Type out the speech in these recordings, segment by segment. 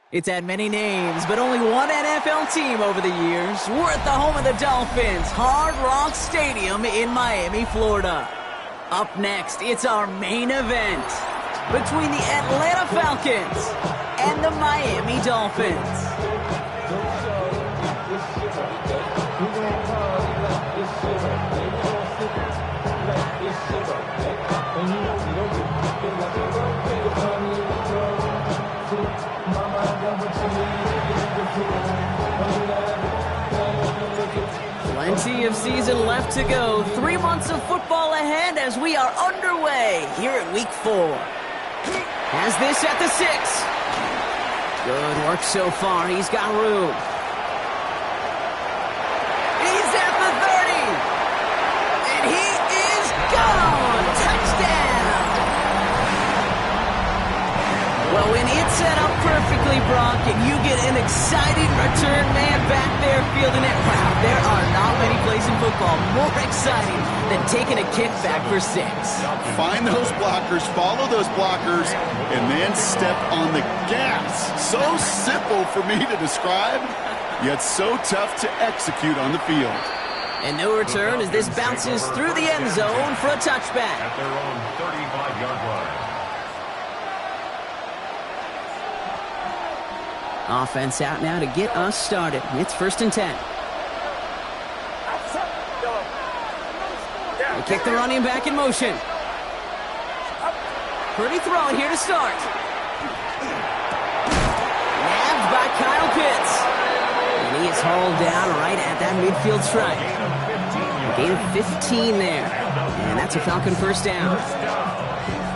It's had many names, but only one NFL team over the years. We're at the home of the Dolphins, Hard Rock Stadium in Miami, Florida. Up next, it's our main event between the Atlanta Falcons and the Miami Dolphins. Plenty of season left to go. 3 months of football ahead as we are underway here at Week 4. Has this at the 6. Good work so far. He's got room. He's at the 30. And he is gone. Touchdown. Well, when it's set up perfectly, Brock, and you get an exciting return man back there fielding it, wow, there are not many plays in football more exciting than taking a kick back for 6. Find those blockers, follow those blockers, and then step on the gas. So simple for me to describe, yet so tough to execute on the field. And no return as this bounces through the end zone for a touchback. At their own 35-yard line. Offense out now to get us started. It's 1st and 10. They kick the running back in motion. Pretty throw here to start. Nabbed by Kyle Pitts. And he is hauled down right at that midfield stripe. Gain of 15 there. And that's a Falcon first down.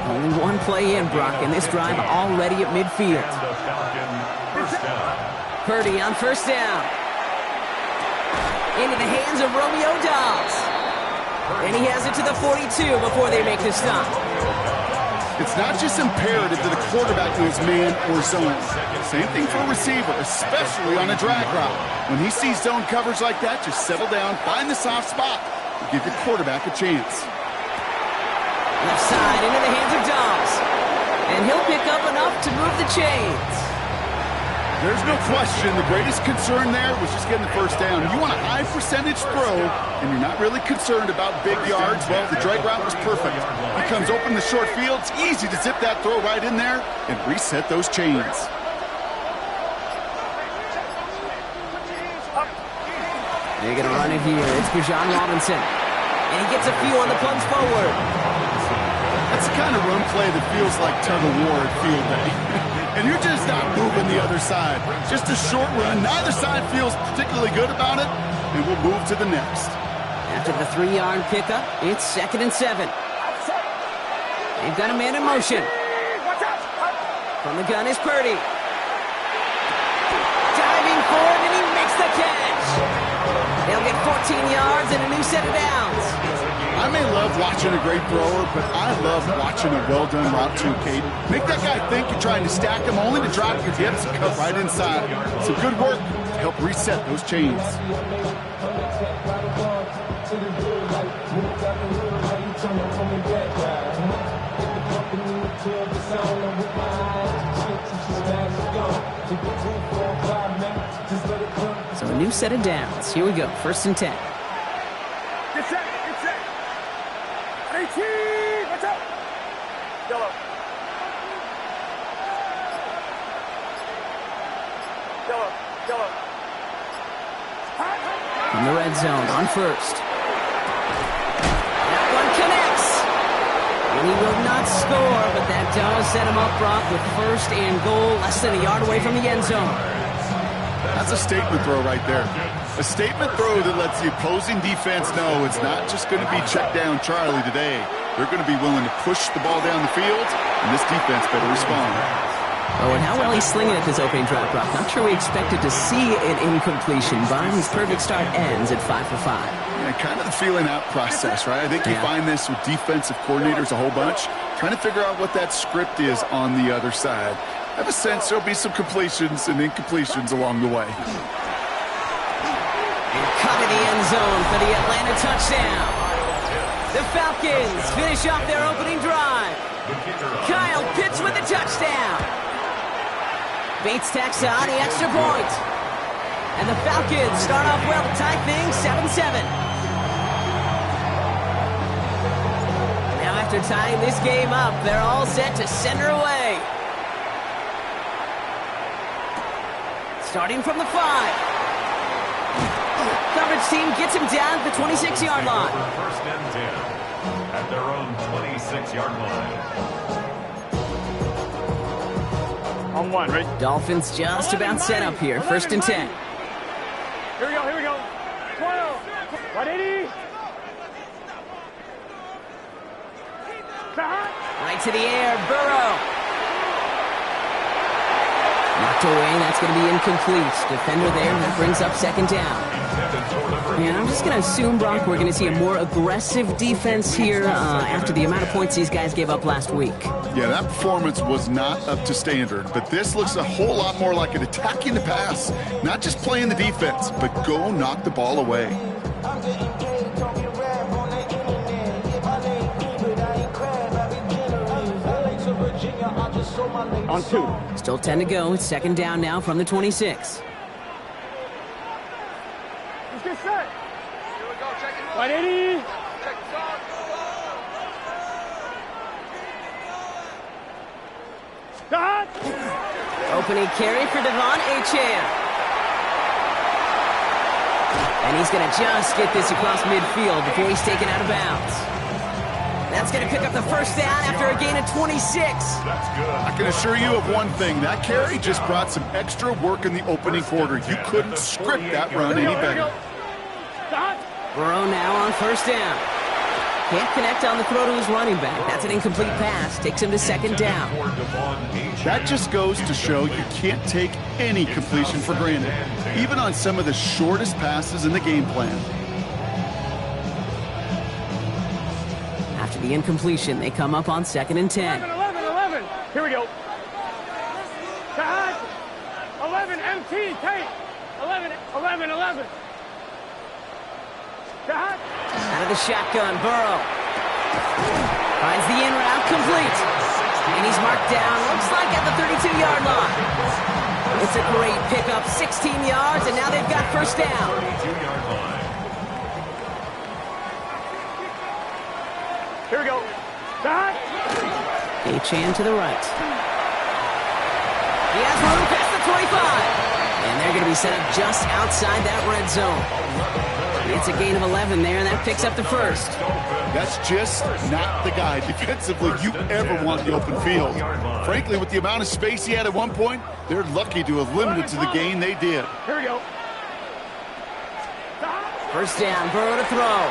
Only one play in, Brock, and this drive already at midfield. Purdy on first down. Into the hands of Romeo Dobbs. And he has it to the 42 before they make the stop. It's not just imperative that the quarterback knows man or zone. Same thing for a receiver, especially on a drag route. When he sees zone coverage like that, just settle down, find the soft spot, and give your quarterback a chance. Left side into the hands of Dobbs. And he'll pick up enough to move the chains. There's no question the greatest concern there was just getting the first down. You want a high percentage throw, and you're not really concerned about big yards. Well, the drag route was perfect. He comes open the short field. It's easy to zip that throw right in there and reset those chains. They're going to run it here. It's Bijan Robinson. And he gets a few on the plunge forward. That's the kind of run play that feels like tug-of-war at field day. And you're just not moving the other side. Just a short run. Neither side feels particularly good about it, and we'll move to the next. After the 3-yard pickup, it's 2nd and 7. They've got a man in motion. From the gun is Purdy. Diving forward, and he makes the catch. They'll get 14 yards and a new set of downs. I may love watching a great thrower, but I love watching a well-done route too, Kate. Make that guy think you're trying to stack him only to drop your hips and cut right inside. Some good work to help reset those chains. So a new set of downs. Here we go. 1st and 10. Get set. 18. Watch out. Yellow. In the red zone on first. That one connects. And he will not score, but that does set him up, Brock, with 1st and goal, less than a yard away from the end zone. That's a statement throw right there. A statement throw that lets the opposing defense know it's not just going to be check down Charlie today. They're going to be willing to push the ball down the field, and this defense better respond. Oh, and how well he's slinging at this opening drive, Brock. Not sure we expected to see an incompletion, but his perfect start ends at 5 for 5. Yeah, kind of the feeling out process, right? I think you find this with defensive coordinators a whole bunch, trying to figure out what that script is on the other side. I have a sense there'll be some completions and incompletions along the way. And cut in the end zone for the Atlanta touchdown. The Falcons finish off their opening drive. Kyle Pitts with the touchdown. Bates tacks on the extra point. And the Falcons start off well to tie things 7-7. Now after tying this game up, they're all set to send her away. Starting from the 5. Coverage team gets him down at the 26-yard line. First and 10 at their own 26-yard line. On 1, right? Dolphins just about set up here. First and 10. Here we go, here we go. 12. 180. Right to the air, Burrow. Knocked away, that's going to be incomplete. Defender there, that brings up second down. And I'm just going to assume, Brock, we're going to see a more aggressive defense here after the amount of points these guys gave up last week. Yeah, that performance was not up to standard, but this looks a whole lot more like an attacking the pass. Not just playing the defense, but go knock the ball away. On 2. Still 10 to go. It's second down now from the 26. Let's get set. Here we go, check it. 180. Check it out. Stop. Opening carry for Devon Achane. And he's going to just get this across midfield before he's taken out of bounds. That's going to pick up the first down after a gain of 26. That's good. I can assure you of one thing. That carry just brought some extra work in the opening quarter. You couldn't script that run any better. Burrow now on first down. Can't connect on the throw to his running back. That's an incomplete pass. Takes him to second down. That just goes to show you can't take any completion for granted, even on some of the shortest passes in the game plan. After the incompletion, they come up on second and 10. 11. Here we go. Cut. 11, MT, take. 11. Cut. Out of the shotgun, Burrow. Finds the in route, complete. And he's marked down, looks like at the 32-yard line. It's a great pickup, 16 yards, and now they've got first down. 32-yard line. Here we go. Cut. Achane to the right. He has room past the 25. And they're going to be set up just outside that red zone. It's a gain of 11 there, and that picks up the first. That's just not the guy defensively you ever want in the open field. Frankly, with the amount of space he had at one point, they're lucky to have limited to the gain they did. Here we go. First down, Burrow to throw.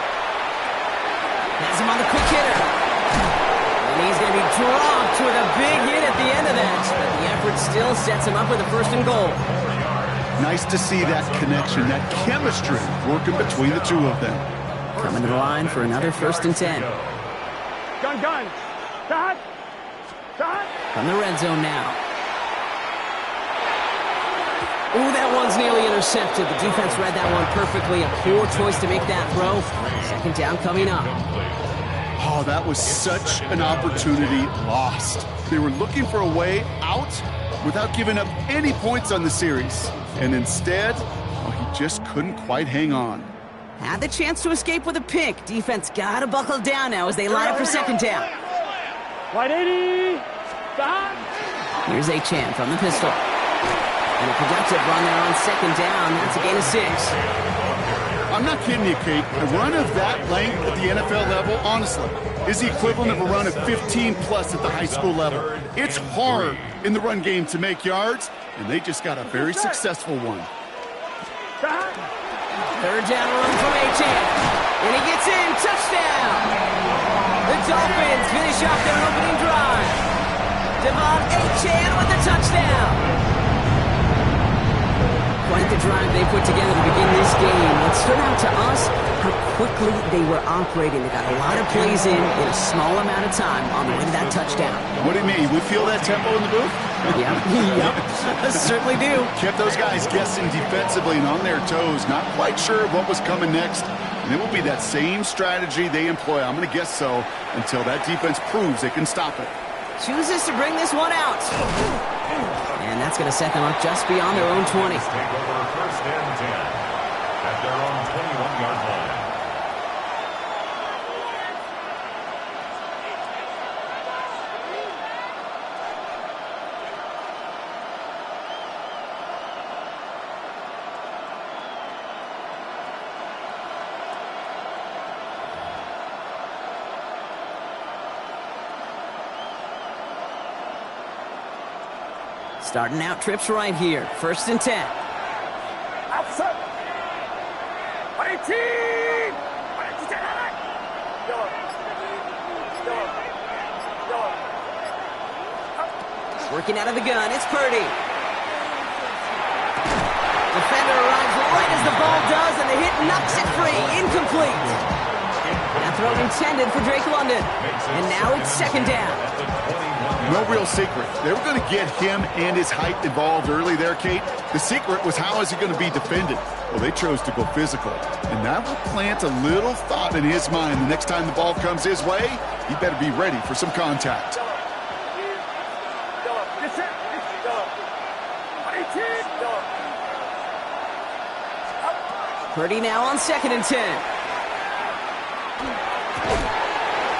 Has him on the quick hitter. And he's going to be dropped with a big hit at the end of that. But the effort still sets him up with a first and goal. Nice to see that connection, that chemistry working between the two of them. Coming to the line for another first and 10. Gun. Stop. From the red zone now. Ooh, that one's nearly intercepted. The defense read that one perfectly. A poor choice to make that throw. Second down coming up. Oh, that was such an opportunity lost. They were looking for a way out without giving up any points on the series. And instead, he just couldn't quite hang on. Had the chance to escape with a pick. Defense got to buckle down now as they line up for second down. 180. Stop. Here's Achane from the pistol. And a productive run there on second down. That's a gain of 6. I'm not kidding you, Kate. A run of that length at the NFL level, honestly, is the equivalent of a run of 15-plus at the high school level. It's hard in the run game to make yards, and they just got a very successful one. Third down run from Achane. And he gets in. Touchdown. The Dolphins finish off their opening drive. Devon Achane with the touchdown. Quite the drive they put together to begin this game. What stood out to us, how quickly they were operating. They got a lot of plays in a small amount of time on the way to that touchdown. What do you mean? We feel that tempo in the booth? Yep. Certainly do. Kept those guys guessing defensively and on their toes, not quite sure what was coming next. And it will be that same strategy they employ, I'm going to guess so, until that defense proves they can stop it. Chooses to bring this one out. And that's going to set them up just beyond their own 20. Take over first and 10 at their own 21-yard line. Starting out trips right here. First and 10. Outside. 18. Working out of the gun. It's Purdy. Defender arrives right as the ball does, and the hit knocks it free. Incomplete. That throw intended for Drake London. And now it's second down. No real secret. They were going to get him and his height involved early there, Kate. The secret was how is he going to be defended? Well, they chose to go physical. And that will plant a little thought in his mind. The next time the ball comes his way, he better be ready for some contact. Purdy now on second and 10.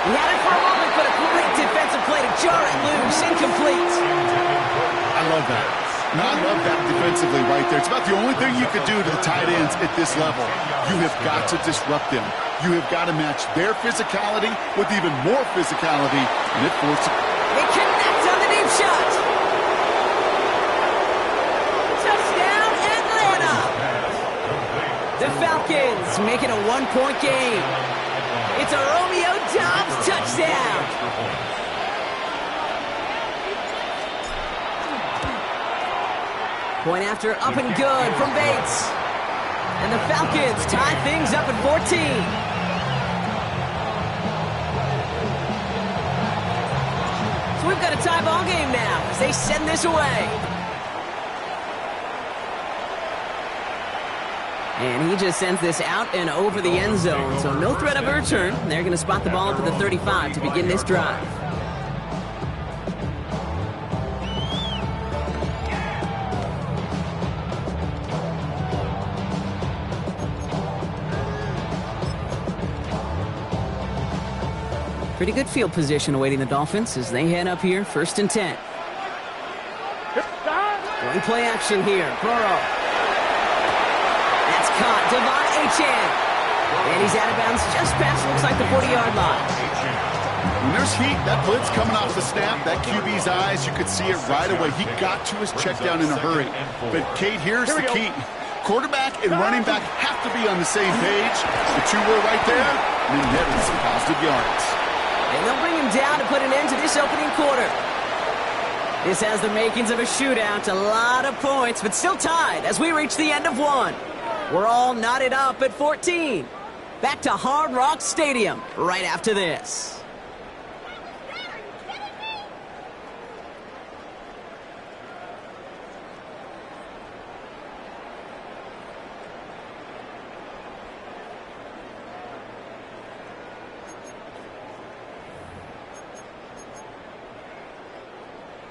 He had it for a moment, but a great defensive play to jar it loose. Incomplete. I love that. No, I love that defensively right there. It's about the only thing you could do to the tight ends at this level. You have got to disrupt them. You have got to match their physicality with even more physicality, and it forces... They connect on the deep shot. Touchdown, Atlanta. The Falcons make it a one-point game. It's a Romeo Doubs touchdown. Point after up and good from Bates. And the Falcons tie things up at 14. So we've got a tie ball game now as they send this away. And he just sends this out and over the end zone, so no threat of a return. They're going to spot the ball up at the 35 to begin this drive. Pretty good field position awaiting the Dolphins as they head up here, first and 10. Going play action here, Burrow. That's caught, Devon Achane. And he's out of bounds just past, looks like the 40-yard line. When there's heat, that blitz coming off the snap, that QB's eyes, you could see it right away. He got to his check down in a hurry. But, Kate, here's the key. Quarterback and running back have to be on the same page. The two were right there, and then netted some positive yards. And they'll bring him down to put an end to this opening quarter. This has the makings of a shootout, a lot of points, but still tied as we reach the end of one. We're all knotted up at 14. Back to Hard Rock Stadium right after this.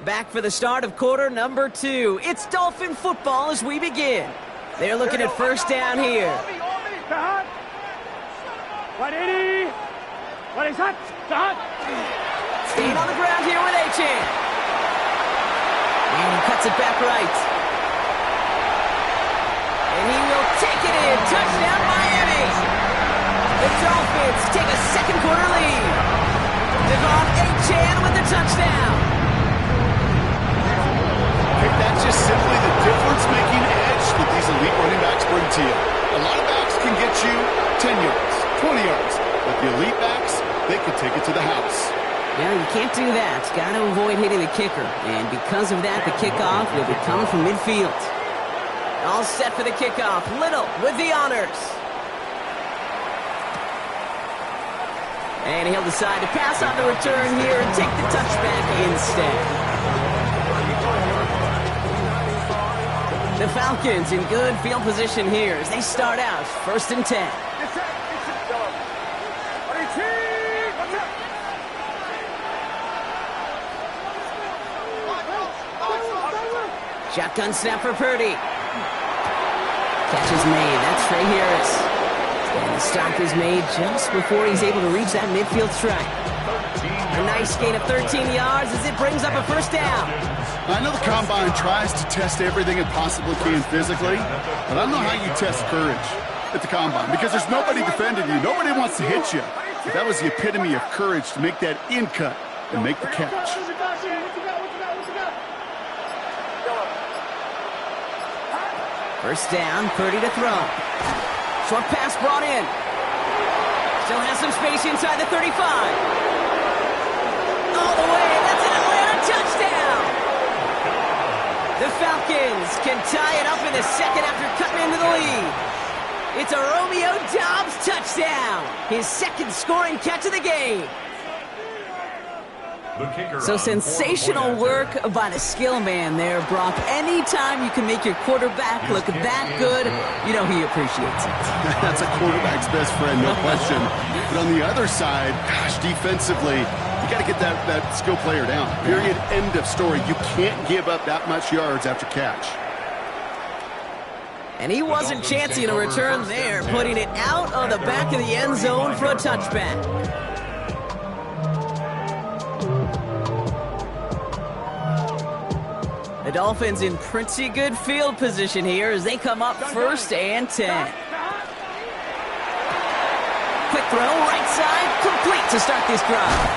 Back for the start of quarter number 2. It's Dolphin football as we begin. They're looking at first down here. 180. What is that? Staying on the ground here with Achane. And he cuts it back right. And he will take it in. Touchdown, Miami. The Dolphins take a second quarter lead. Devon Achane with the touchdown. That's just simply the difference-making edge that these elite running backs bring to you. A lot of backs can get you 10 yards, 20 yards, but the elite backs, they can take it to the house. Yeah, you can't do that. Got to avoid hitting the kicker. And because of that, the kickoff will be coming from midfield. All set for the kickoff. Little with the honors. And he'll decide to pass on the return here and take the touchback instead. The Falcons in good field position here as they start out first and 10. Shotgun snap for Purdy. Catch is made. That's Trey Harris. And the stop is made just before he's able to reach that midfield strike. A nice gain of 13 yards as it brings up a first down. I know the Combine tries to test everything it possibly can physically, but I don't know how you test courage at the Combine because there's nobody defending you. Nobody wants to hit you. But that was the epitome of courage to make that in cut and make the catch. First down, Purdy to throw. Short pass brought in. Still has some space inside the 35. All the way, that's an Atlanta touchdown! The Falcons can tie it up in the second after cutting into the lead. It's a Romeo Doubs touchdown, his second scoring catch of the game. So sensational work by the skill man there, Brock. Anytime you can make your quarterback look that good, you know he appreciates it. That's a quarterback's best friend, no question. But on the other side, gosh, defensively, you got to get that skill player down. Period, end of story. You can't give up that much yards after catch. And he wasn't chancing a return there, putting it out of the back of the end zone for a touchback. The Dolphins in pretty good field position here as they come up 1st and 10. Quick throw, right side, complete to start this drive.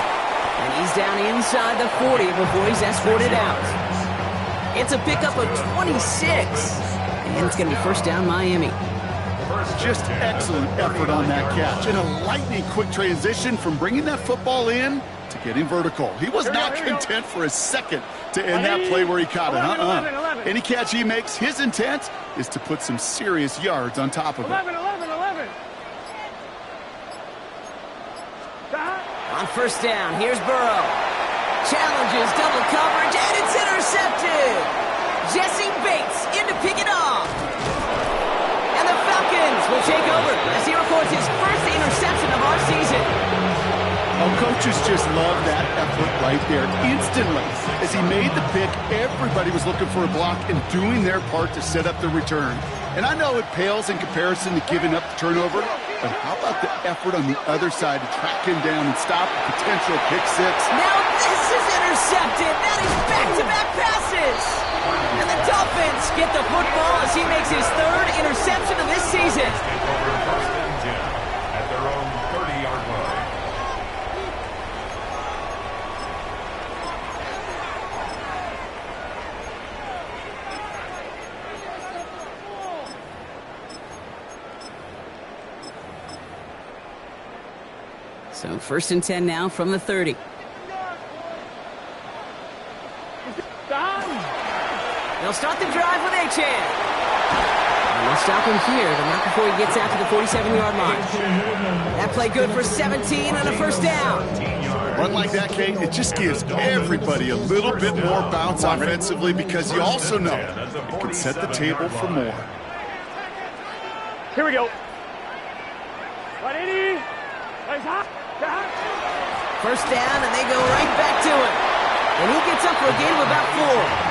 And he's down inside the 40 before he's escorted out. It's a pickup of 26. And it's going to be first down Miami. Just excellent effort on that catch. And a lightning quick transition from bringing that football in to getting vertical. He was not content for a second to end that play where he caught it. Any catch he makes, his intent is to put some serious yards on top of it. 11. On first down, here's Burrow. Challenges double coverage, and it's intercepted. Jesse Bates in to pick it off. And the Falcons will take over as he records his first interception of our season. Oh, coaches just love that effort right there. Instantly, as he made the pick, everybody was looking for a block and doing their part to set up the return. And I know it pales in comparison to giving up the turnover, but how about the effort on the other side to track him down and stop a potential pick six? Now this is intercepted. That is back-to-back passes. And the Dolphins get the football as he makes his 3rd interception of this season. At their own 30-yard line. So 1st and 10 now from the 30. They'll start the drive with Achane. And they'll stop him here, but not before he gets out to the 47-yard line. That play good for 17 and a first down. Run like that, Kate, it just gives everybody a little bit more bounce offensively because you also know it can set the table for more. Here we go. 180. First down, and they go right back to him. And he gets up for a gain of about 4.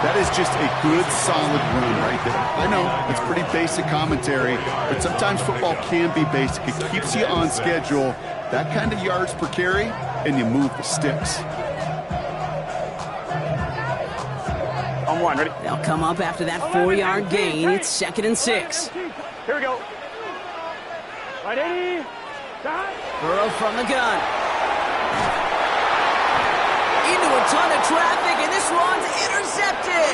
That is just a good, solid run right there. I know, it's pretty basic commentary, but sometimes football can be basic. It keeps you on schedule, that kind of yards per carry, and you move the sticks. On 1, ready? They'll come up after that 4-yard gain. It's 2nd and 6. Here we go. 180. Burrow from the gun. Into a ton of traffic, and this one's intercepted.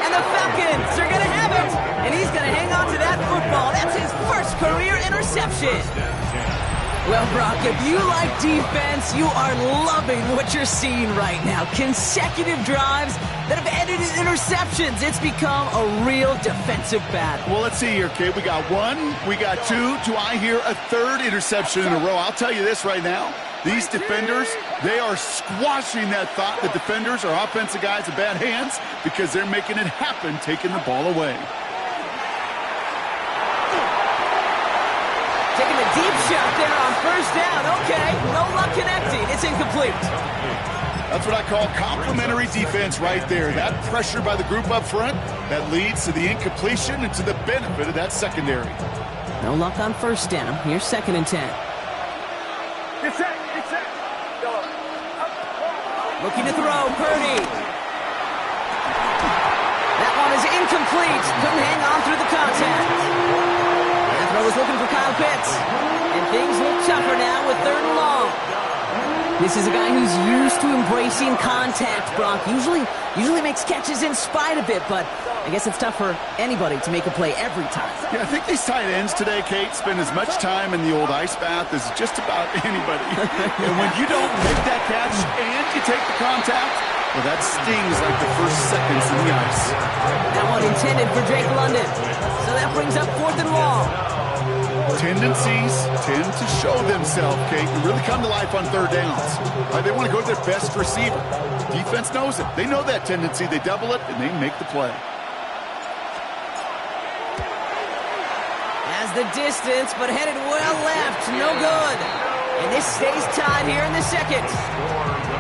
And the Falcons are going to have it. And he's going to hang on to that football. That's his first career interception. Well, Brock, if you like defense, you are loving what you're seeing right now. Consecutive drives that have ended in interceptions. It's become a real defensive battle. Well, let's see here, kid. We got 1, we got 2. Do I hear a 3rd interception in a row? I'll tell you this right now. These defenders, they are squashing that thought that defenders are offensive guys with bad hands because they're making it happen, taking the ball away. Taking a deep shot there on first down. Okay, no luck connecting. It's incomplete. That's what I call complimentary defense right there. That pressure by the group up front, that leads to the incompletion and to the benefit of that secondary. No luck on first down. Here's 2nd and 10. Get set. Looking to throw, Purdy. That one is incomplete. Couldn't hang on through the contact. That throw was looking for Kyle Pitts. And things look tougher now with 3rd and long. This is a guy who's used to embracing contact, Brock. Usually makes catches in spite of it, but I guess it's tough for anybody to make a play every time. Yeah, I think these tight ends today, Kate, spend as much time in the old ice bath as just about anybody. And when you don't make that catch and you take the contact, well, that stings like the first seconds in the ice. That one intended for Jake London. So that brings up 4th and long. Tendencies tend to show themselves, Kate, and really come to life on 3rd downs. They want to go to their best receiver. Defense knows it. They know that tendency. They double it, and they make the play. Has the distance, but headed well left. No good. And this stays tied here in the 2nd.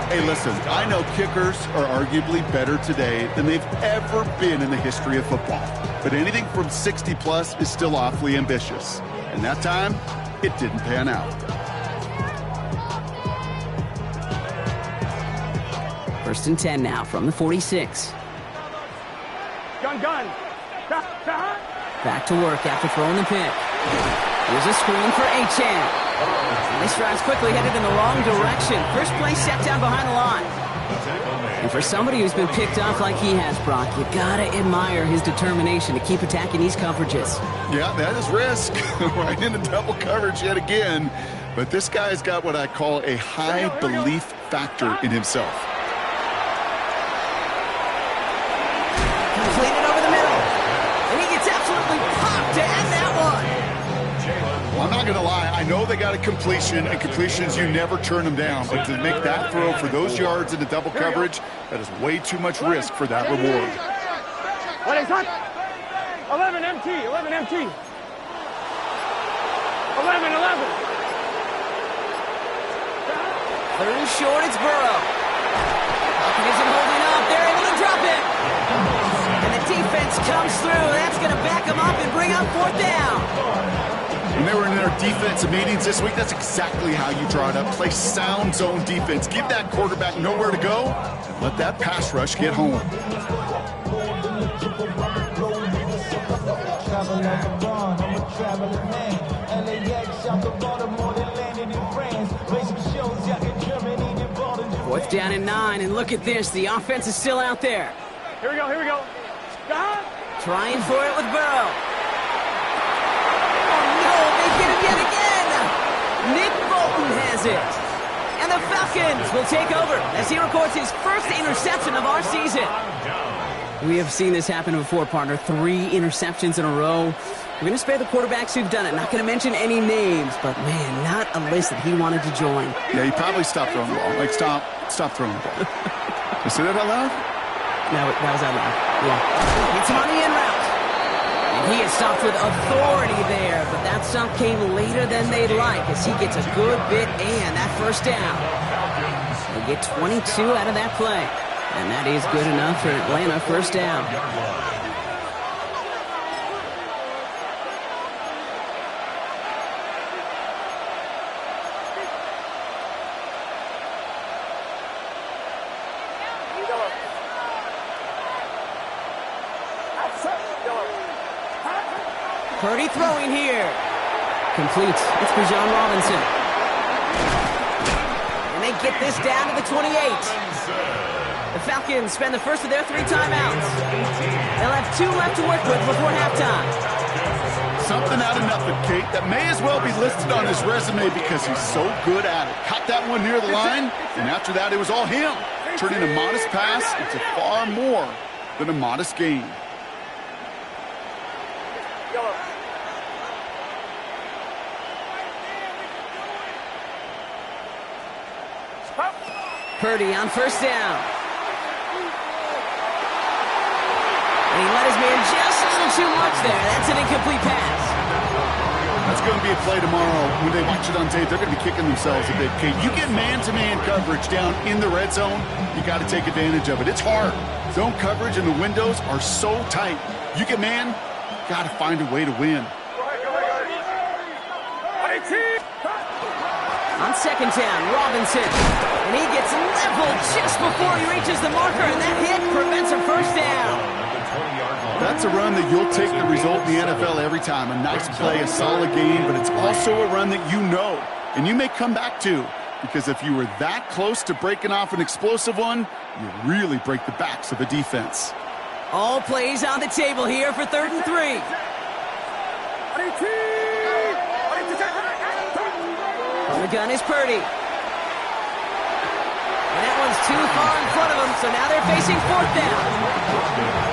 Hey, listen, I know kickers are arguably better today than they've ever been in the history of football. But anything from 60-plus is still awfully ambitious. And that time, it didn't pan out. 1st and 10 now from the 46. Gun. Back to work after throwing the pick. Here's a screen for Achane. He strides quickly, headed in the wrong direction. First play set down behind the line. And for somebody who's been picked off like he has, Brock, you gotta admire his determination to keep attacking these coverages. Yeah, that is risk. Right into double coverage yet again. But this guy's got what I call a high belief factor in himself. Completed over the middle. And he gets absolutely popped to end that one. Well, I'm not going to lie. I know they got a completion, and completions, you never turn them down. But to make that throw for those yards into double coverage, that is way too much risk for that reward. What is that? 11 MT. 11. 11. Third and short, it's Burrow. Hopkins isn't holding up. They're able to drop it. And the defense comes through. That's going to back them up and bring up 4th down. When they were in their defensive meetings this week, that's exactly how you draw it up. Play sound zone defense. Give that quarterback nowhere to go, and let that pass rush get home. Fourth down and 9, and look at this. The offense is still out there. Here we go. Trying for it with Burrow. They get him yet again. Nick Bolton has it. And the Falcons will take over as he records his first interception of our season. We have seen this happen before, partner. 3 interceptions in a row. We're going to spare the quarterbacks who've done it. Not going to mention any names, but, man, not a list that he wanted to join. Yeah, he probably stopped throwing the ball. Like, stop throwing the ball. You say that out loud? No, that was out loud. Yeah. It's on the in route. And he is stopped with authority there, but that stop came later than they'd like as he gets a good bit and that first down. They get 22 out of that play. And that is good enough for Atlanta first down. Purdy throwing here. Complete. It's Bijan Robinson. And they get this down to the 28. The Falcons spend the first of their 3 timeouts. They'll have 2 left to work with before halftime. Something out of nothing, Kate, that may as well be listed on his resume because he's so good at it. Caught that one near the line, and after that, it was all him. Turning a modest pass into far more than a modest gain. Purdy on first down. And he let his man just a little too much there. That's an incomplete pass. That's there's going to be a play tomorrow. When they watch it on tape, they're going to be kicking themselves a bit. Okay, you get man-to-man coverage down in the red zone, you got to take advantage of it. It's hard. Zone coverage and the windows are so tight. You get man, got to find a way to win. On second down, Robinson. And he gets leveled just before he reaches the marker, and that hit prevents a first down. That's a run that you'll take the result in the NFL every time. A nice play, a solid game, but it's also a run that you know, and you may come back to, because if you were that close to breaking off an explosive one, you really break the backs of a defense. All plays on the table here for 3rd and 3. On the gun is Purdy. And that one's too far in front of him, so now they're facing 4th down.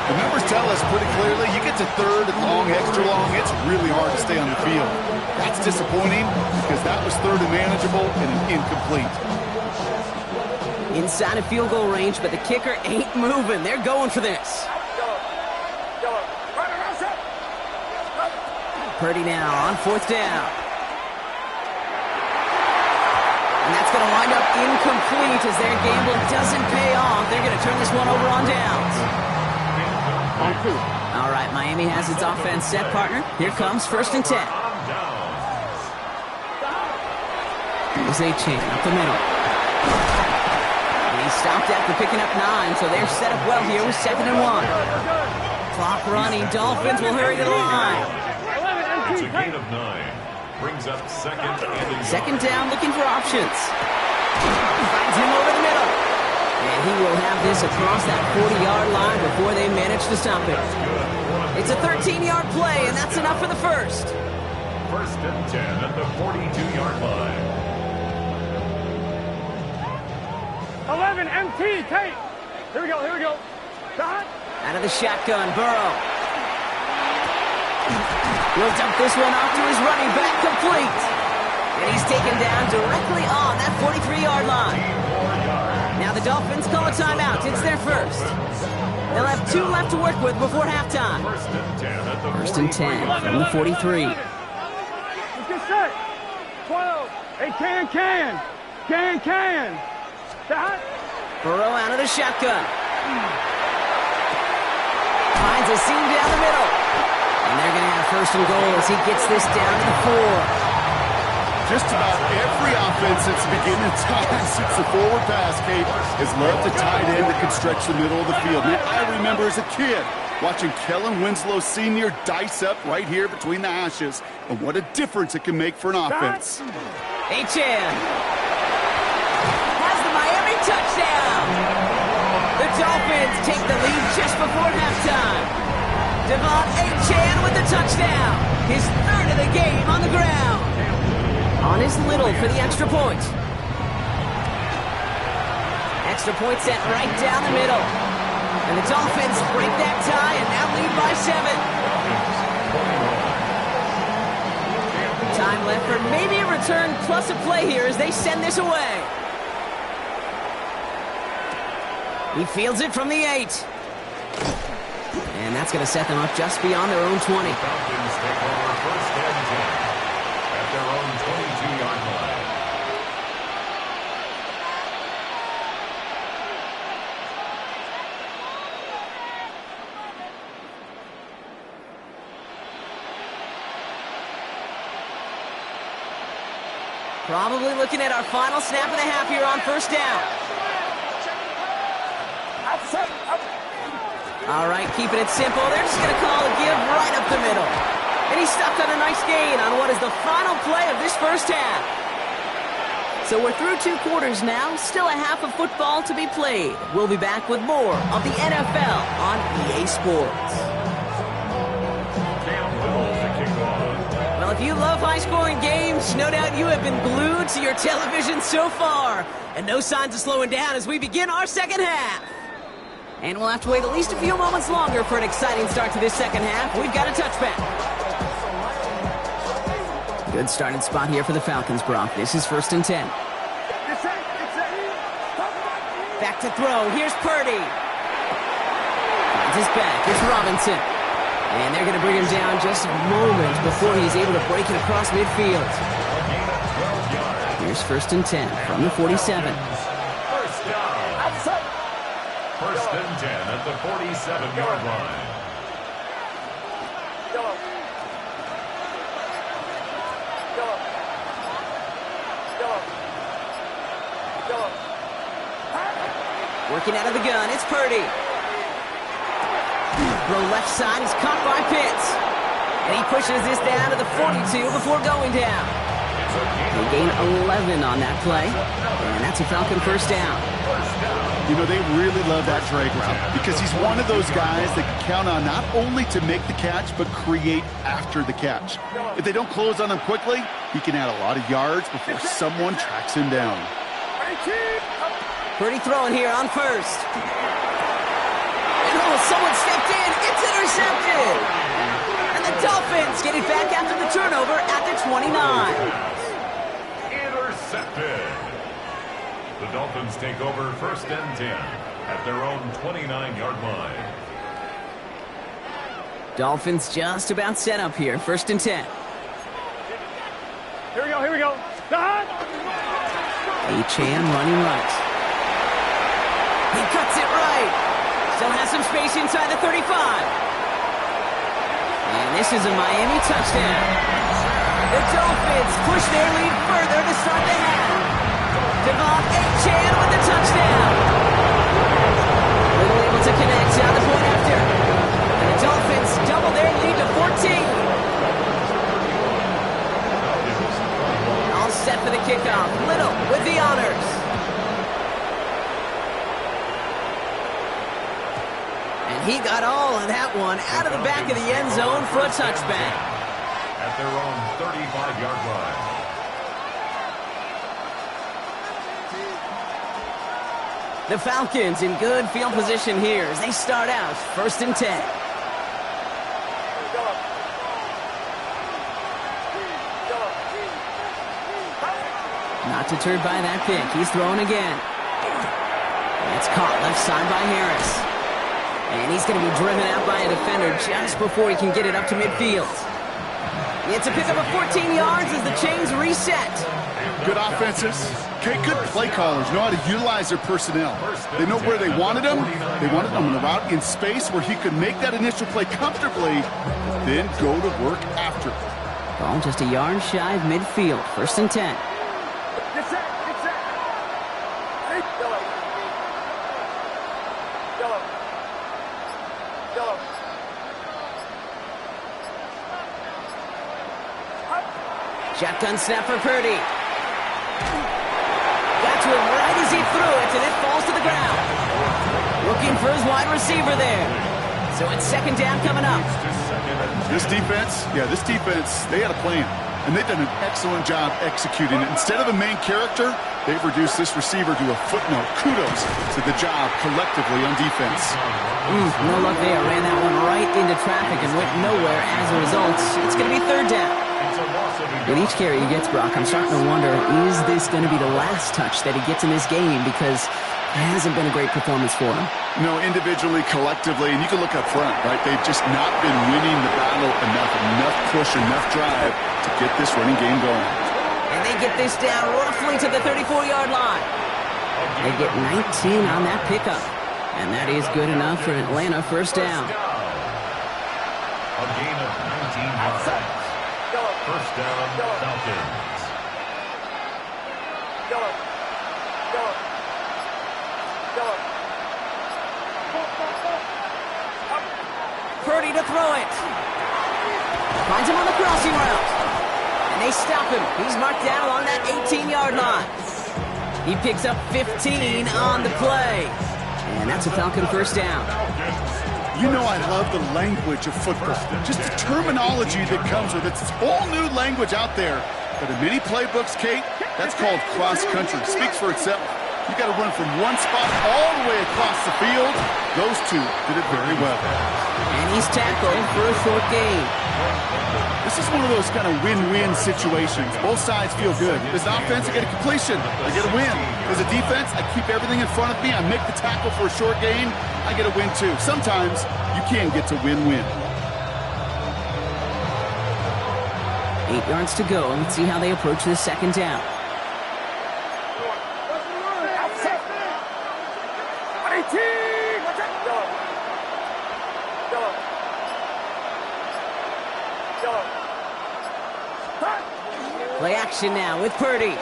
The numbers tell us pretty clearly, you get to 3rd and long, extra long, it's really hard to stay on the field. That's disappointing because that was 3rd and manageable and an incomplete. Inside of field goal range, but the kicker ain't moving. They're going for this. Purdy now on 4th down. And that's going to wind up incomplete as their gamble doesn't pay off. They're going to turn this one over on downs. All right, Miami has its offense set, partner. Here comes 1st and 10. Here's A-Chain up the middle. And he stopped after picking up 9, so they're set up well here with 2nd and 1. Clock running. Dolphins will hurry to the line. It's a gain of 9. Brings up 2nd and 2nd down, looking for options. Finds him over the middle. And he will have this across that 40-yard line before they manage to stop it. It's a 13-yard play, and that's enough for the first. 1st and 10 at the 42-yard line. 11 MT, Tate. Here we go. Dot. Out of the shotgun, Burrow. He'll dump this one off to his running back, complete. And he's taken down directly on that 43-yard line. Now the Dolphins call a timeout. It's their first. They'll have 2 left to work with before halftime. 1st and 10 from the 43. Let's get set. 12. Hey, can. Dot. Burrow out of the shotgun. Finds a seam down the middle. And they're going to have 1st and goal as he gets this down to the 4. Just about every offense since the beginning of time, since the forward pass, Kate, has loved a tight end that can stretch the middle of the field. Man, I remember as a kid watching Kellen Winslow Sr. dice up right here between the hashes. And what a difference it can make for an offense. Achan has the Miami touchdown. The Dolphins take the lead just before halftime. Devon Achan with the touchdown. His 3rd of the game on the ground. On his little for the extra point. Extra point set right down the middle. And the Dolphins break that tie and now lead by 7. Time left for maybe a return plus a play here as they send this away. He fields it from the 8. And that's going to set them up just beyond their own 20. Falcons take over 1st and 10 at their own 22-yard line. Probably looking at our final snap of the half here on 1st down. All right, keeping it simple. They're just going to call a give right up the middle. And he's stuck on a nice gain on what is the final play of this 1st half. So we're through 2 quarters now. Still a half of football to be played. We'll be back with more of the NFL on EA Sports. Well, if you love high-scoring games, no doubt you have been glued to your television so far. And no signs of slowing down as we begin our 2nd half. And we'll have to wait at least a few moments longer for an exciting start to this 2nd half. We've got a touchback. Good starting spot here for the Falcons, Brock. This is 1st and 10. Back to throw. Here's Purdy. Finds his back. Here's Robinson. And they're going to bring him down just a moment before he's able to break it across midfield. Here's 1st and 10 from the 47. First down. First and 10 at the 47-yard line. Working out of the gun, it's Purdy. Throw left side is caught by Pitts. And he pushes this down to the 42 before going down. They gain 11 on that play. And that's a Falcon first down. You know, they really love that drag route because he's one of those guys that can count on not only to make the catch, but create after the catch. If they don't close on him quickly, he can add a lot of yards before someone tracks him down. Purdy throwing here on first. And someone stepped in. It's intercepted. And the Dolphins get it back after the turnover at the 29. Intercepted. The Dolphins take over 1st and 10 at their own 29-yard line. Dolphins just about set up here. 1st and 10. Here we go. Achane running right. He cuts it right. Still has some space inside the 35. And this is a Miami touchdown. The Dolphins push their lead further to start the half. Devon Achane with the touchdown. Little able to connect on the point after. And the Dolphins double their lead to 14. All set for the kickoff. Little with the honors. He got all of that one out of the back of the end zone for a touchback. At their own 35-yard line. The Falcons in good field position here as they start out 1st and 10. Not deterred by that pick. He's throwing again. It's caught left side by Harris. And he's going to be driven out by a defender just before he can get it up to midfield. It's a pickup of 14 yards as the chains reset. Good offenses. Okay, good play callers know how to utilize their personnel. They know where they wanted them. They wanted them on the route in space where he could make that initial play comfortably, then go to work after. Ball just a yard shy of midfield. 1st and 10. Shotgun snap for Purdy. Got to him right as he threw it, and it falls to the ground. Looking for his wide receiver there. So it's 2nd down coming up. This defense, they had a plan. And they've done an excellent job executing it. Instead of a main character, they've reduced this receiver to a footnote. Kudos to the job collectively on defense. No luck there. Ran that one right into traffic and went nowhere as a result. It's going to be 3rd down. With each carry he gets, Brock, I'm starting to wonder, is this going to be the last touch that he gets in this game? Because it hasn't been a great performance for him. No, individually, collectively, and you can look up front, right? They've just not been winning the battle enough push, enough drive to get this running game going. And they get this down roughly to the 34-yard line. They get 19 on that pickup. And that is good enough for Atlanta 1st down. A gain of 19 yards. 1st down, Falcons. Purdy to throw it. Finds him on the crossing route. And they stop him. He's marked down along that 18-yard line. He picks up 15 on the play. And that's a Falcon 1st down. You know I love the language of football. Just the terminology that comes with it. It's whole new language out there. But in many playbooks, Kate, that's called cross-country. It speaks for itself. You got to run from one spot all the way across the field. Those two did it very well. And he's tackled for a short gain. This is one of those kind of win-win situations. Both sides feel good. As an offense, I get a completion. I get a win. As a defense, I keep everything in front of me. I make the tackle for a short gain. I get a win, too. Sometimes you can get to win-win. 8 yards to go. Let's see how they approach this second down. Play action now with Purdy.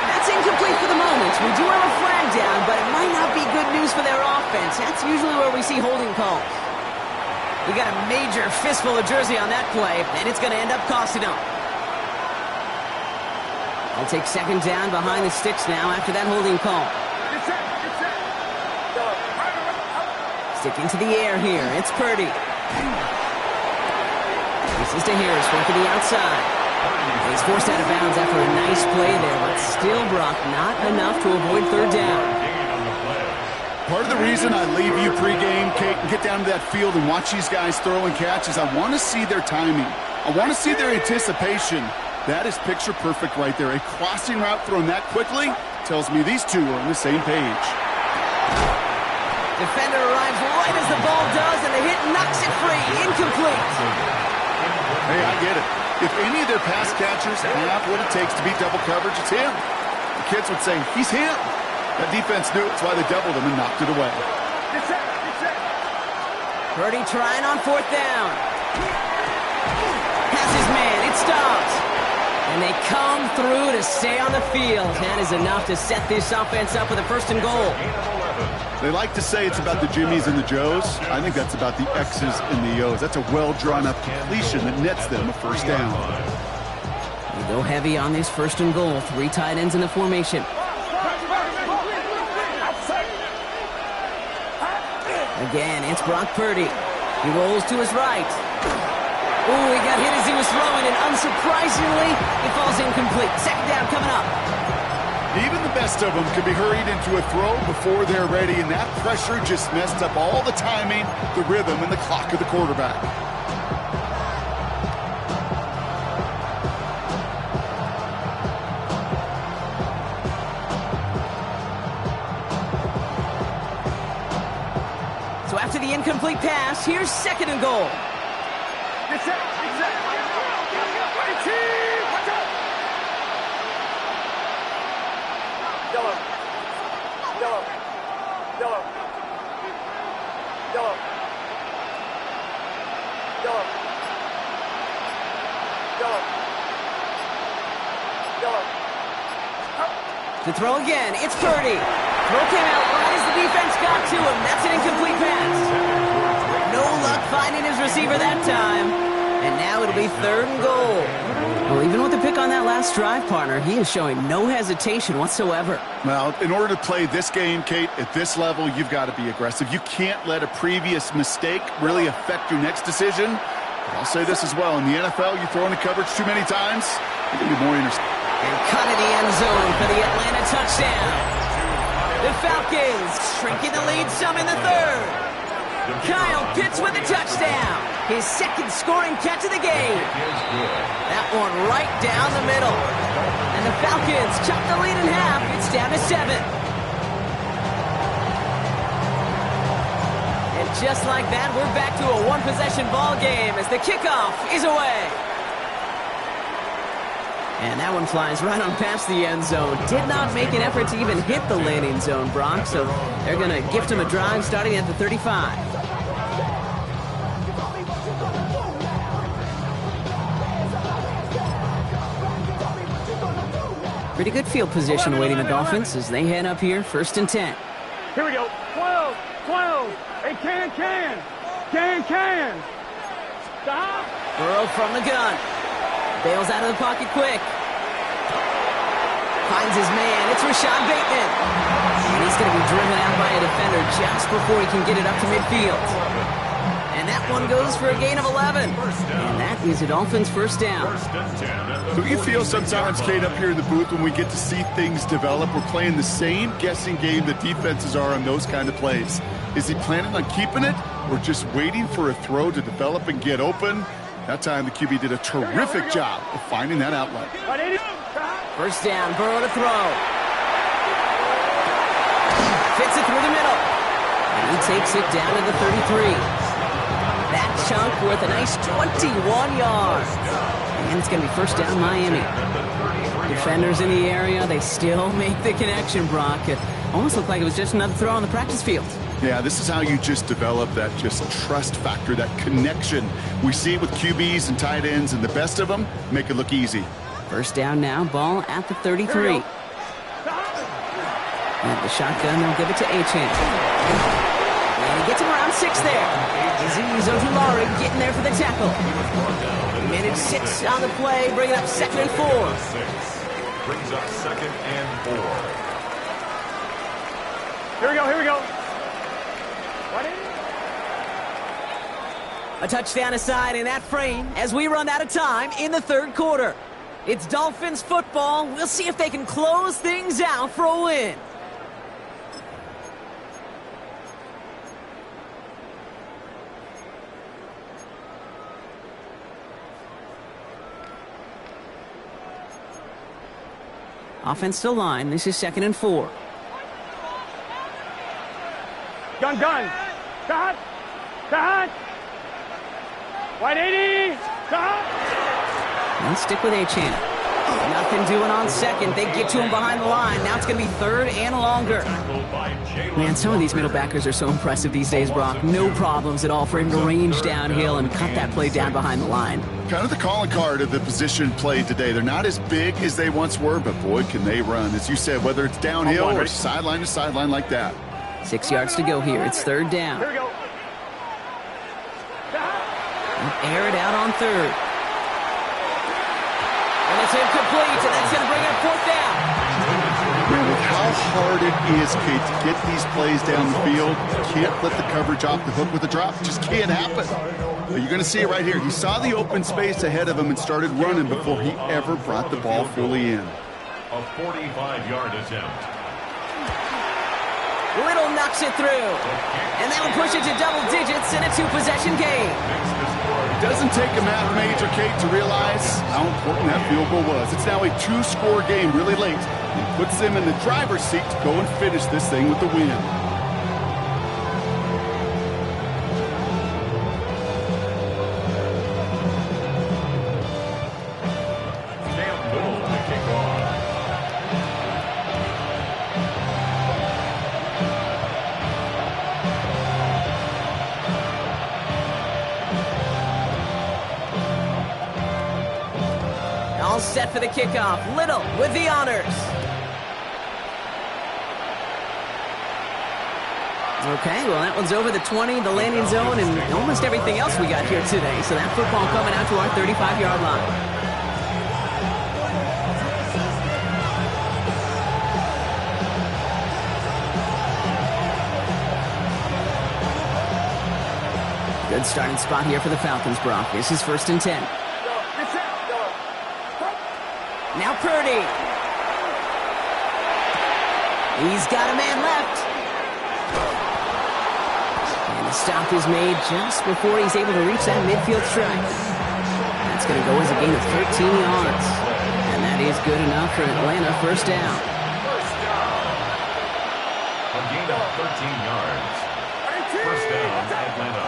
That's incomplete for the moment. We do have a flag down, but it might not be good news for their offense. That's usually where we see holding calls. We got a major fistful of jersey on that play, and it's going to end up costing them. I'll take second down behind the sticks now after that holding call. Sticking to the air here. It's Purdy. This is to Harris, one to the outside. He's forced out of bounds after a nice play there, but still, Brock, not enough to avoid third down. Part of the reason I leave you pregame, Kate, and get down to that field and watch these guys throw and catch is I want to see their timing. I want to see their anticipation. That is picture perfect right there. A crossing route thrown that quickly tells me these two are on the same page. Defender arrives right as the ball does, and the hit knocks it free. Incomplete. Hey, I get it. If any of their pass catchers have what it takes to beat double coverage, it's him. The kids would say, he's him. That defense knew it's why they doubled him and knocked it away. Purdy trying on fourth down. Passes man, it stops. And they come through to stay on the field. That is enough to set this offense up with a first and goal. They like to say it's about the Jimmies and the Joes. I think that's about the X's and the O's. That's a well-drawn-up completion that nets them a first down. We go heavy on this first and goal. 3 tight ends in the formation. Again, it's Brock Purdy. He rolls to his right. Ooh, he got hit as he was throwing, and unsurprisingly, he falls incomplete. Second down coming up. Even the best of them could be hurried into a throw before they're ready, and that pressure just messed up all the timing, the rhythm, and the clock of the quarterback. So after the incomplete pass, here's second and goal. To throw again, it's Purdy. Throw came out right as the defense got to him. That's an incomplete pass. No luck finding his receiver that time. And now it'll be third and goal. Well, even with the pick on that last drive, partner, he is showing no hesitation whatsoever. Well, in order to play this game, Kate, at this level, you've got to be aggressive. You can't let a previous mistake really affect your next decision. But I'll say this as well. In the NFL, you throw into coverage too many times, it can be more interesting. And cut in the end zone for the Atlanta touchdown. The Falcons shrinking the lead some in the third. Kyle Pitts with a touchdown. His second scoring catch of the game. That one right down the middle. And the Falcons chop the lead in half. It's down to 7. And just like that, we're back to a one-possession ball game as the kickoff is away. And that one flies right on past the end zone. Did not make an effort to even hit the landing zone, Brock, so they're going to gift him a drive starting at the 35. Pretty good field position awaiting the Dolphins as they head up here, 1st and 10. Here we go. 12. Hey, can. Stop. Burrow from the gun. Bails out of the pocket quick. Finds his man. It's Rashad Bateman. And he's going to be driven out by a defender just before he can get it up to midfield. And that one goes for a gain of 11. And that is a Dolphins first down. So you feel sometimes, Kate, up here in the booth when we get to see things develop, we're playing the same guessing game that defenses are on those kind of plays. Is he planning on keeping it or just waiting for a throw to develop and get open? That time the QB did a terrific job of finding that outlet. First down, Burrow to throw. Fits it through the middle. And he takes it down to the 33. That chunk worth a nice 21 yards. And it's going to be first down Miami. Defenders in the area, they still make the connection, Brock. It almost looked like it was just another throw on the practice field. Yeah, this is how you just develop that just trust factor, that connection. We see it with QBs and tight ends, and the best of them make it look easy. First down now, ball at the 33. And the shotgun, they'll give it to Achane. And he gets him around 6 there. Azeez Ojulari getting there for the tackle. Minute 6 on the play, bringing up 2nd and 4. Brings up 2nd and 4. Here we go, here we go. A touchdown aside in that frame as we run out of time in the 3rd quarter. It's Dolphins football. We'll see if they can close things out for a win. Offensive line, this is 2nd and 4. Gun. Cut. Wide 80. Cut. And stick with Achane. Nothing doing on 2nd. They get to him behind the line. Now it's going to be 3rd and longer. Man, some of these middle backers are so impressive these days, Brock. No problems at all for him to range downhill and cut that play down behind the line. Kind of the calling card of the position played today. They're not as big as they once were, but boy, can they run. As you said, whether it's downhill or sideline to sideline like that. 6 yards to go here. It's 3rd down. Here we go. Air it out on 3rd. And it's incomplete, and that's going to bring up 4th down. Man, with how hard it is, Kate, to get these plays down the field, you can't let the coverage off the hook with a drop. It just can't happen. But you're going to see it right here. He saw the open space ahead of him and started running before he ever brought the ball fully in. A 45-yard attempt. Little knocks it through. And that will push it to double digits in a 2-possession game. It doesn't take a math major, Kate, to realize how important that field goal was. It's now a 2-score game really late. It puts them in the driver's seat to go and finish this thing with the win. All set for the kickoff. Little with the honors. Okay, well, that one's over the 20, the landing zone, and almost everything else we got here today. So that football coming out to our 35-yard line. Good starting spot here for the Falcons, Brock. This is 1st and 10. Now Purdy. He's got a man left. And the stop is made just before he's able to reach that midfield strike. That's going to go as a gain of 13 yards. And that is good enough for Atlanta. First down. A gain of 13 yards. First down, Atlanta.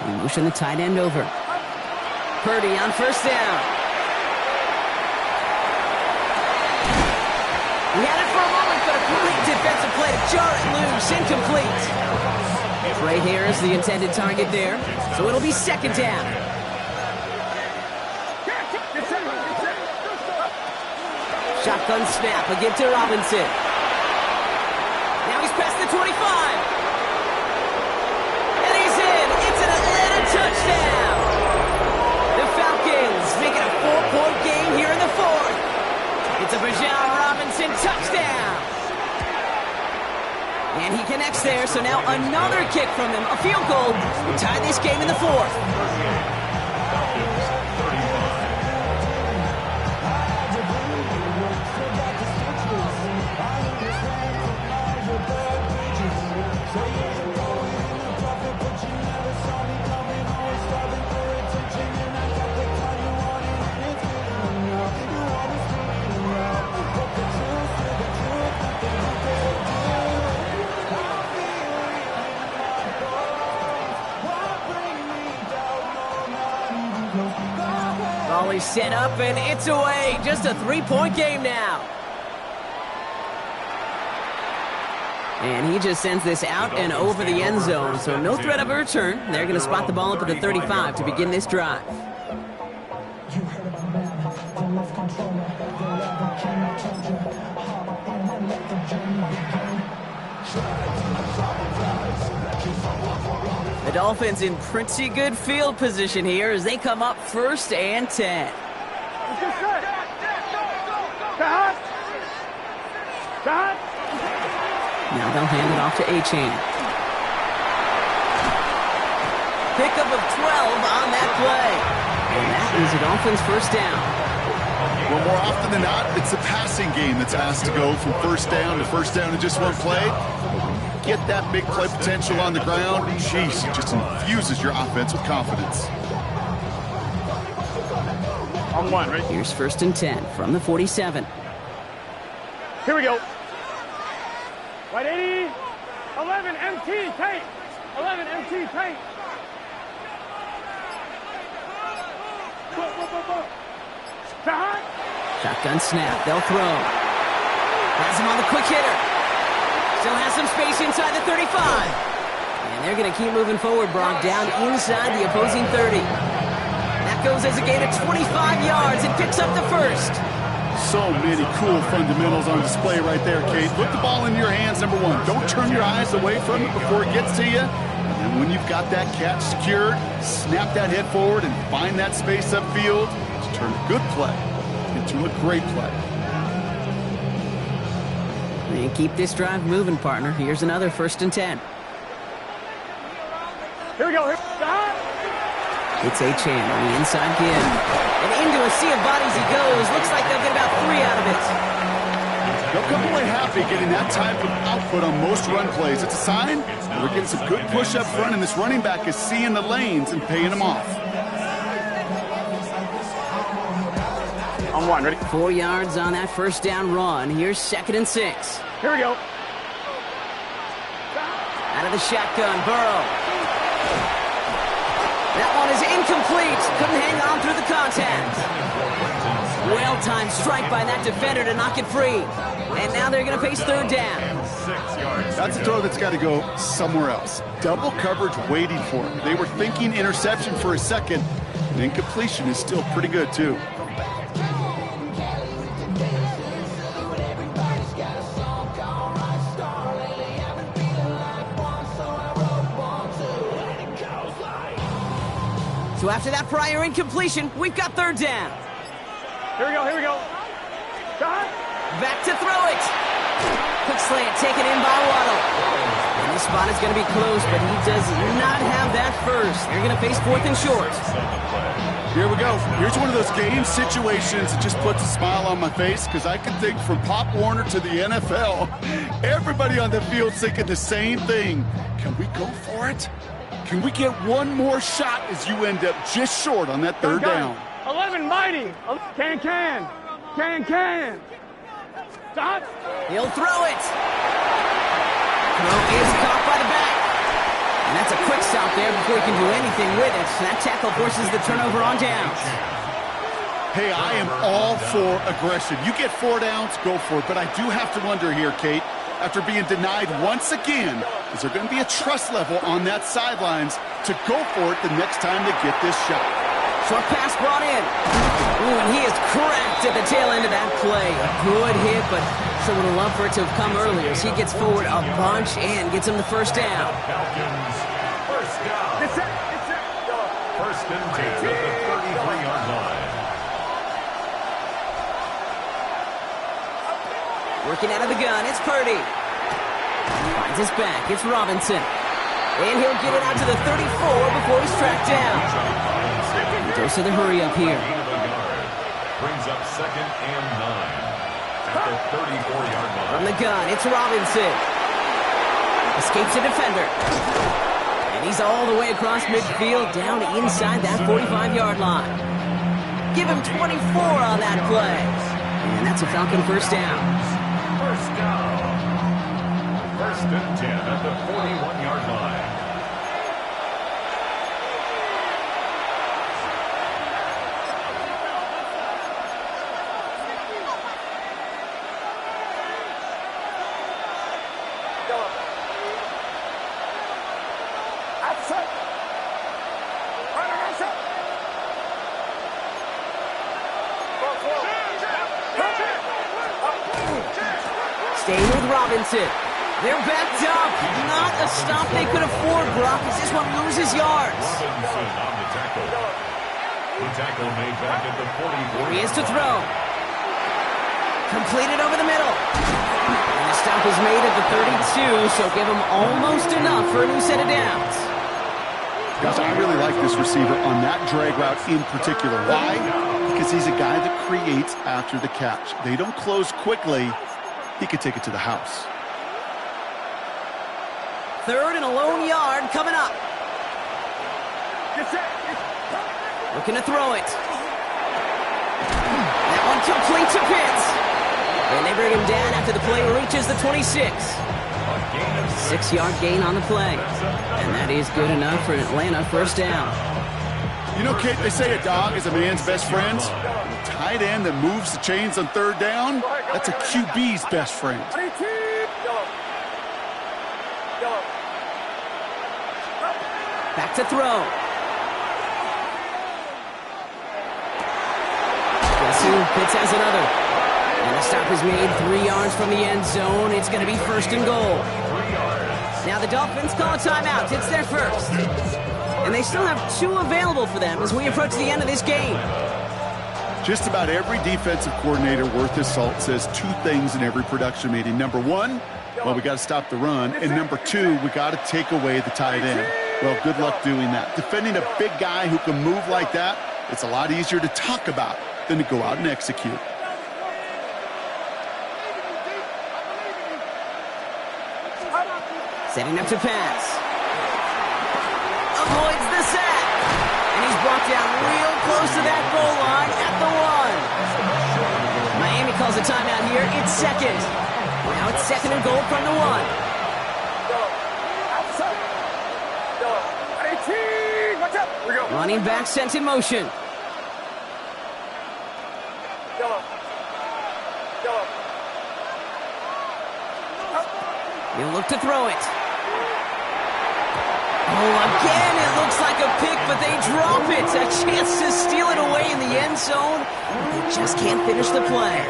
We motion the tight end over. Purdy on first down. He had it for a moment, but a great defensive play to jar it loose. Incomplete. Right here is the intended target there, so it'll be 2nd down. Shotgun snap, a give to Robinson. Now he's past the 25. And he's in. It's an Atlanta touchdown. The Falcons make it a 4-point game here in the 4th. It's a Bijan Robinson touchdown. And he connects there, so now another kick from him, a field goal, to tie this game in the 4th. They're set up, and it's away. Just a 3-point game now. And he just sends this out and over the end zone, so no threat of a return. They're going to spot the ball up at the 35 to begin this drive. The Dolphins in pretty good field position here as they come up 1st and 10. Now they'll hand it off to A-Chain. Pickup of 12 on that play. And that is a Dolphins 1st down. Well, more often than not, it's the passing game that's asked to go from 1st down to 1st down in just one play. Get that big play potential on the ground. Jeez, it just infuses your offense with confidence. On 1, right? Here's 1st and 10 from the 47. Here we go. Right 80. 11 MT tape. 11 MT tape. Shotgun snap. They'll throw. Has him on the quick hitter. Still has some space inside the 35. And they're going to keep moving forward, Brock, down inside the opposing 30. That goes as a gain of 25 yards and picks up the 1st. So many cool fundamentals on display right there, Kate. Put the ball in your hands, number 1. Don't turn your eyes away from it before it gets to you. And then when you've got that catch secured, snap that head forward and find that space upfield to turn a good play into a great play. And keep this drive moving, partner. Here's another 1st and 10. Here we go. It's A-Chain on the inside give. And into a sea of bodies he goes. Looks like they'll get about 3 out of it. They'll come away happy getting that type of output on most run plays. It's a sign that we're getting some good push up front, and this running back is seeing the lanes and paying them off. On 1, ready? 4 yards on that 1st down run. Here's 2nd and 6. Here we go. Out of the shotgun, Burrow. That one is incomplete. Couldn't hang on through the contact. Well-timed strike by that defender to knock it free. And now they're going to face 3rd down. That's a throw that's got to go somewhere else. Double coverage waiting for him. They were thinking interception for a second, and incompletion is still pretty good, too. So after that prior incompletion, we've got 3rd down. Here we go. Here we go. Back to throw it. Quick slant taken in by Waddle. And this spot is going to be close, but he does not have that 1st. They're going to face 4th and short. Here we go. Here's one of those game situations that just puts a smile on my face, because I can think from Pop Warner to the NFL, everybody on the field thinking the same thing. Can we go for it? Can we get one more shot as you end up just short on that 3rd down? 11 mighty. Can. Stop. He'll throw it. Throw is caught by the back. And that's a quick stop there before he can do anything with it. That tackle forces the turnover on downs. Hey, I am all for aggression. You get 4 downs, go for it. But I do have to wonder here, Kate, after being denied once again, is there going to be a trust level on that sidelines to go for it the next time they get this shot? Short pass brought in. Ooh, and he is cracked at the tail end of that play. A good hit, but so would have loved for it to have come earlier as he gets forward a bunch and gets him the 1st down. Falcons, 1st down. It's it. 1st and 10 at the 33-yard line. Working out of the gun, it's Purdy. Finds his back, it's Robinson. And he'll get it out to the 34 before he's tracked down. He goes to the hurry up here. Brings up 2nd and 9 at the 34-yard line. From the gun, it's Robinson. Escapes a defender. And he's all the way across midfield, down inside that 45-yard line. Give him 24 on that play. And that's a Falcon 1st down. 1st down. 1st and 10 at the 41-yard line. Staying with Robinson. They're backed up. Not a stop they could afford, Brock, as this one loses yards. Robinson on the tackle. The tackle made back at the 44. Here he is to throw. Completed over the middle. And the stop is made at the 32, so give him almost enough for a new set of downs. Gosh, I really like this receiver on that drag route in particular. Why? Because he's a guy that creates after the catch. They don't close quickly. He could take it to the house. 3rd and a lone yard coming up. Looking to throw it. That one complete to Pitts. And they bring him down after the play reaches the 26. 6-yard gain on the play. And that is good enough for an Atlanta first down. You know, Kate, they say a dog is a man's best friend. A tight end that moves the chains on 3rd down, that's a QB's best friend. Back to throw. Guess who? Pitts has another. And the stop is made 3 yards from the end zone. It's going to be 1st and goal. Now the Dolphins call a timeout. It's their first. And they still have 2 available for them as we approach the end of this game. Just about every defensive coordinator worth his salt says 2 things in every production meeting. Number 1, well, we got to stop the run. And number 2, we got to take away the tight end. Well, good luck doing that. Defending a big guy who can move like that, it's a lot easier to talk about than to go out and execute. Setting up to pass. Avoids the sack. And he's brought down real close to that goal line at the 1. Miami calls a timeout here. It's 2nd. Now it's 2nd and goal from the 1. Running back sent in motion. He'll look to throw it. Oh, again, it looks like a pick, but they drop it. A chance to steal it away in the end zone. They just can't finish the play.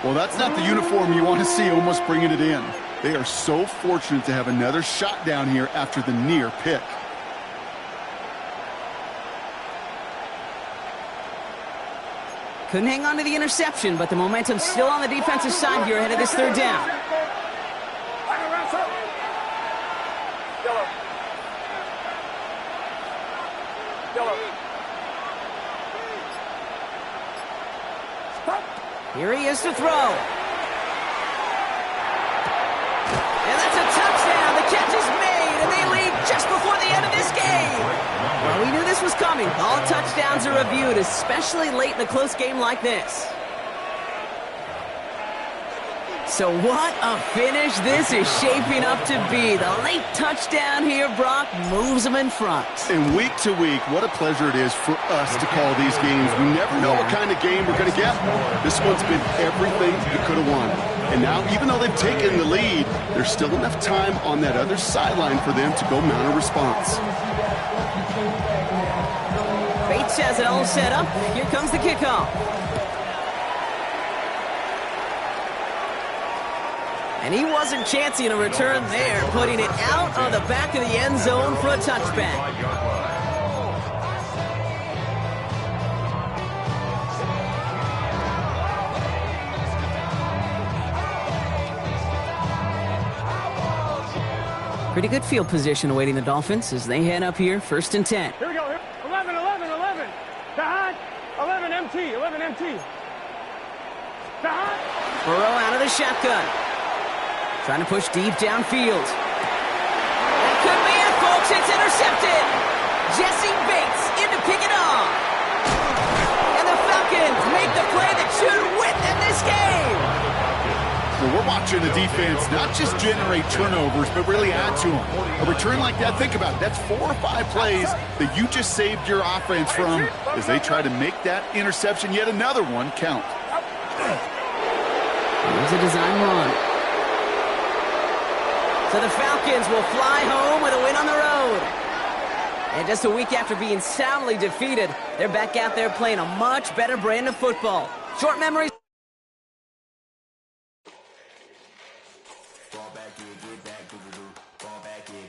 Well, that's not the uniform you want to see almost bringing it in. They are so fortunate to have another shot down here after the near pick. Couldn't hang on to the interception, but the momentum's still on the defensive side here ahead of this 3rd down. Here he is to throw. And that's a touchdown. The catch is made, and they lead just before the end of this game. Well, we knew this was coming. All touchdowns are reviewed, especially late in a close game like this. So what a finish this is shaping up to be. The late touchdown here, Brock, moves them in front. And week to week, what a pleasure it is for us to call these games. We never know what kind of game we're going to get. This one's been everything you could have won. And now, even though they've taken the lead, there's still enough time on that other sideline for them to go mount a response. Bates has it all set up. Here comes the kickoff. And he wasn't chancing a return there, putting it out on the back of the end zone for a touchback. Pretty good field position awaiting the Dolphins as they head up here, 1st and 10. Here we go. 11, 11, 11. Behind. 11 MT, 11 MT. Behind. Burrow out of the shotgun. Trying to push deep downfield. That could be it, folks. It's intercepted. Jesse Bates in to pick it off. And the Falcons make the play that should win them this game. Well, we're watching the defense not just generate turnovers, but really add to them. A return like that, think about it. That's 4 or 5 plays that you just saved your offense from as they try to make that interception, yet another one, count. Here's a design run. So the Falcons will fly home with a win on the road. And just a week after being soundly defeated, they're back out there playing a much better brand of football. Short memories.